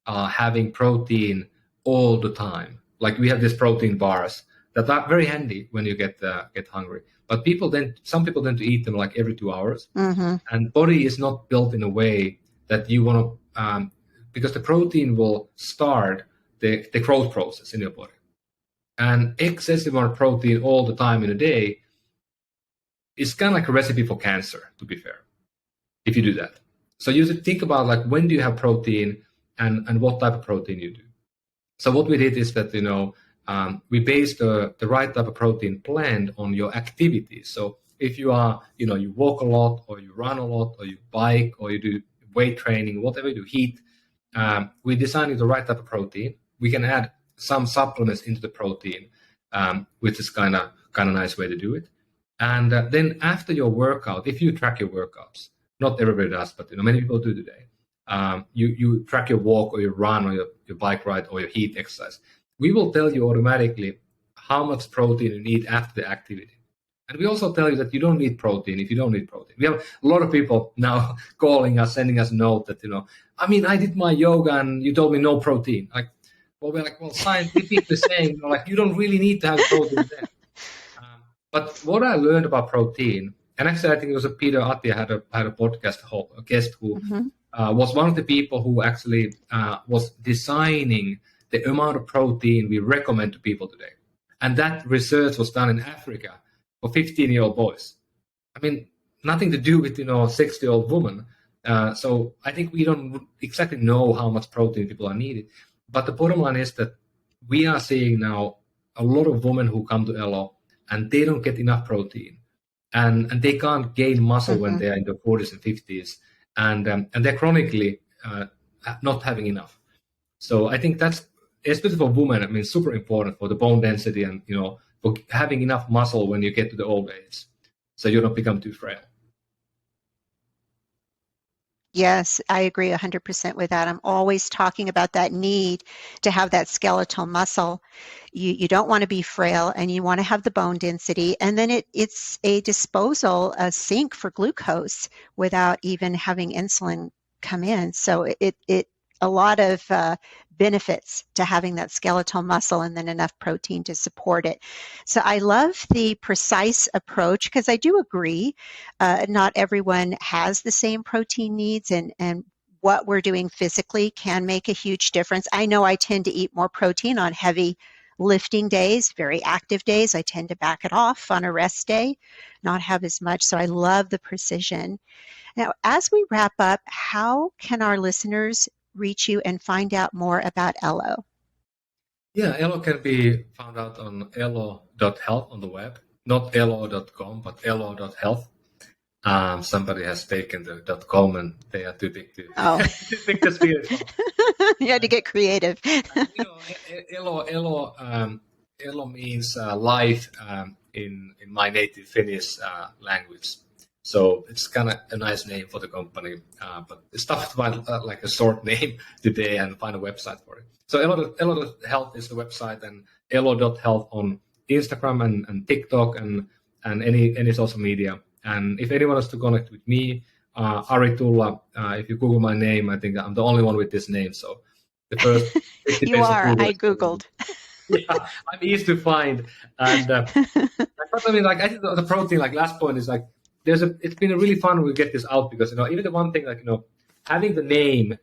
are having protein all the time. Like we have these protein bars that are very handy when you get hungry. But some people tend to eat them like every 2 hours, and body is not built in a way that you want to, because the protein will start the growth process in your body. And excessive amount of protein all the time in a day is kind of like a recipe for cancer, to be fair, if you do that. So you should think about like when do you have protein and what type of protein you do. So what we did is that we based the right type of protein blend on your activities. So if you you walk a lot, or you run a lot, or you bike, or you do weight training, whatever you do, heat, we designed the right type of protein. We can add some supplements into the protein, which is kind of nice way to do it. And then after your workout, if you track your workouts, not everybody does, but many people do today. You track your walk or your run or your bike ride or your heat exercise. We will tell you automatically how much protein you need after the activity. And we also tell you that you don't need protein if you don't need protein. We have a lot of people now calling us, sending us a note that, I did my yoga and you told me no protein. We're like, scientifically saying, you don't really need to have protein there. But what I learned about protein, and actually I think it was Peter Attia had a podcast guest who was one of the people who actually was designing the amount of protein we recommend to people today. And that research was done in Africa for 15-year-old boys. Nothing to do with 60-year-old women. So I think we don't exactly know how much protein people are needed. But the bottom line is that we are seeing now a lot of women who come to Elo and they don't get enough protein, and they can't gain muscle when they're in their 40s and 50s, and they're chronically not having enough. So I think that's, especially for women, super important for the bone density and for having enough muscle when you get to the old age, so you don't become too frail. Yes, I agree 100% with that. I'm always talking about that need to have that skeletal muscle. You don't want to be frail, and you want to have the bone density. And then it's a disposal, a sink for glucose without even having insulin come in. So it a lot of benefits to having that skeletal muscle and then enough protein to support it. So I love the precise approach, because I do agree not everyone has the same protein needs, and what we're doing physically can make a huge difference. I know I tend to eat more protein on heavy lifting days, very active days. I tend to back it off on a rest day, not have as much. So I love the precision. Now, as we wrap up, how can our listeners reach you and find out more about Elo? Yeah, Elo can be found out on elo.health on the web, not elo.com, but elo.health. Somebody has taken the .com and they are too big to big to spell it. You had to get creative. Elo means life in my native Finnish language. So it's kind of a nice name for the company, but it's tough to find like a short name today and find a website for it. So Elo.health is the website, and Elo.health on Instagram and TikTok and any social media. And if anyone wants to connect with me, Ari Tulla, if you Google my name, I think I'm the only one with this name. So the first 50 You days of are. Google. I Googled. Yeah, I'm easy to find. And but I mean, like, I think the protein, like, last point is like, it's been a really fun to get this out because, even the one thing, like, having the name,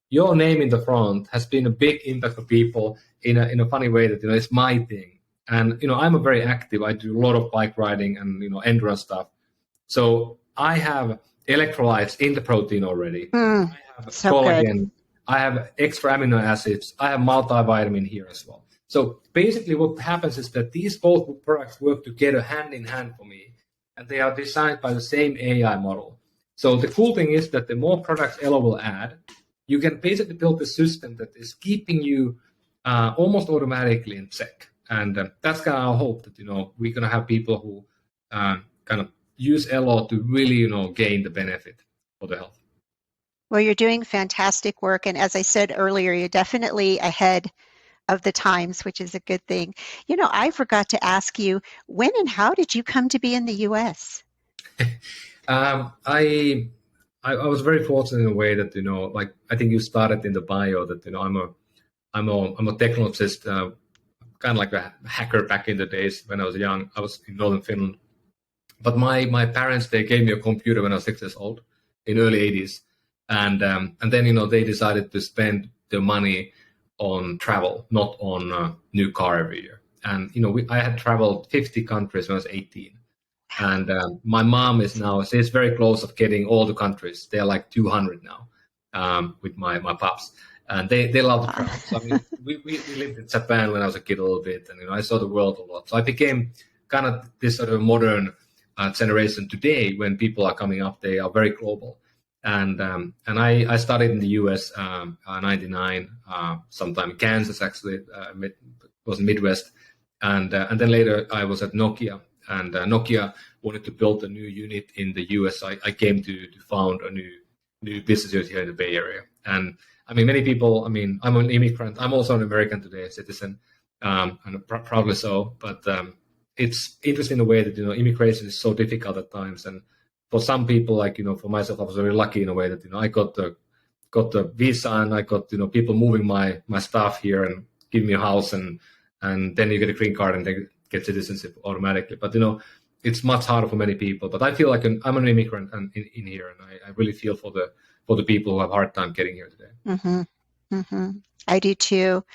your name in the front has been a big impact for people in a funny way that, it's my thing. And, I'm a very active, I do a lot of bike riding and, endurance stuff. So I have electrolytes in the protein already. I have so collagen. good. I have extra amino acids. I have multivitamin here as well. So basically what happens is that these both products work together hand in hand for me, and they are designed by the same AI model. So the cool thing is that the more products Elo will add, you can basically build a system that is keeping you almost automatically in check. And that's kind of our hope that, we're going to have people who kind of use Elo to really, gain the benefit for the health. Well, you're doing fantastic work. And as I said earlier, you're definitely ahead of the times, which is a good thing. I forgot to ask you, when and how did you come to be in the U.S.? I was very fortunate in a way that, like, I think you started in the bio that, I'm a technologist, kind of like a hacker back in the days when I was young. I was in Northern Finland. But my parents, they gave me a computer when I was 6 years old in early 80s. And then, they decided to spend their money on travel, not on a new car every year. And, I had traveled 50 countries when I was 18. And my mom she's very close of getting all the countries. They're like 200 now with my pops. And they love to travel. So, I mean, we lived in Japan when I was a kid a little bit. And, I saw the world a lot. So I became kind of this sort of modern generation today. When people are coming up, they are very global. And I started in the US 99, sometime in Kansas, actually, was in Midwest. And then later I was at Nokia, and Nokia wanted to build a new unit in the US. I came to found a new business unit here in the Bay Area. And I mean, many people, I'm an immigrant. I'm also an American today, a citizen, and proudly so. But it's interesting the way that, immigration is so difficult at times. And for some people, like, for myself, I was very lucky in a way that, I got the visa, and I got, people moving my stuff here and give me a house, and then you get a green card and they get citizenship automatically. But, it's much harder for many people. But I feel like I'm an immigrant in here, and I really feel for the people who have a hard time getting here today. Mm-hmm. Mm-hmm. I do too.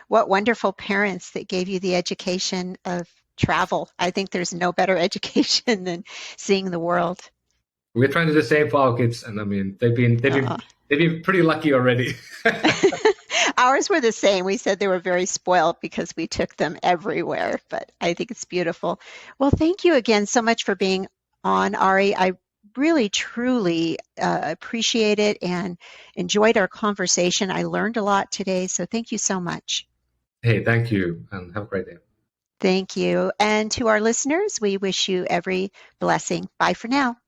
What wonderful parents that gave you the education of travel. I think there's no better education than seeing the world. We're trying to do the same for our kids, and I mean, they've been pretty lucky already. Ours were the same. We said they were very spoiled because we took them everywhere, but I think it's beautiful. Well, thank you again so much for being on, Ari. I really, truly appreciate it and enjoyed our conversation. I learned a lot today, so thank you so much. Hey, thank you, and have a great day. Thank you. And to our listeners, we wish you every blessing. Bye for now.